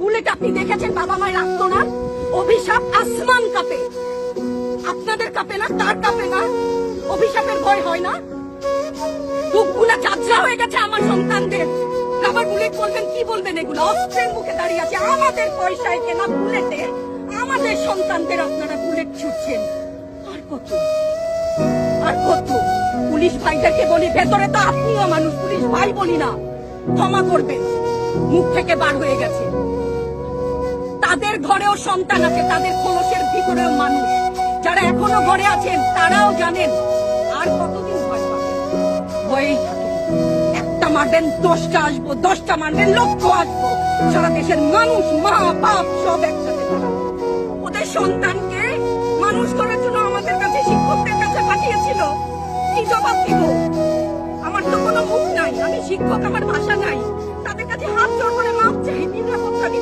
Bullet আপনি দেখেছেন বাবা মায়ের রাখতো না? অভিশাপ আসমান কাঁপে, আপনাদের কাঁপে না? তার কাঁপে না? অভিশাপের ভয় হয় না? বুকগুলা চাচা হয়ে গেছে আমার সন্তানদের। আবার বুলেট বলবেন, কি বলবেন? এগুলো অস্ত্রের মুখে দাঁড়িয়ে আছে, আমাদের পয়সায় কেনা বুলেটে আমাদের সন্তানদের আপনারা বুলেট ছুটছেন। আর কত আর কত? পুলিশ ভাইদেরকে বলি, ভেতরে তো আপনিও মানুষ, পুলিশ ভাই বলি না, ক্ষমা করবেন, মুখ থেকে বার হয়ে গেছে। তাদের ঘরেও সন্তান আছে, তাদের খোলসের ভিতরেও মানুষ। যারা এখনো ঘরে আছেন তারাও জানেন আর কতদিন ভয় পাবেন। ভয়েই থাকে, একটা মারবেন 10টা আসবো, 10টা মারবেন লক্ষ আসবো। সারা দেশের মানুষ, মা বাপ সব একসাথে দাঁড়াবো। ওদের সন্তানকে মানুষ করার জন্য আমাদের কাছে, শিক্ষকদের কাছে পাঠিয়েছিল। কি জবাব দিব? আমার তো কোনো মুখ নাই, আমি শিক্ষক, আমার ভাষা নাই। তাদের কাছে হাত জোড় করে মাপ চাই, নিরাপত্তা দিতে।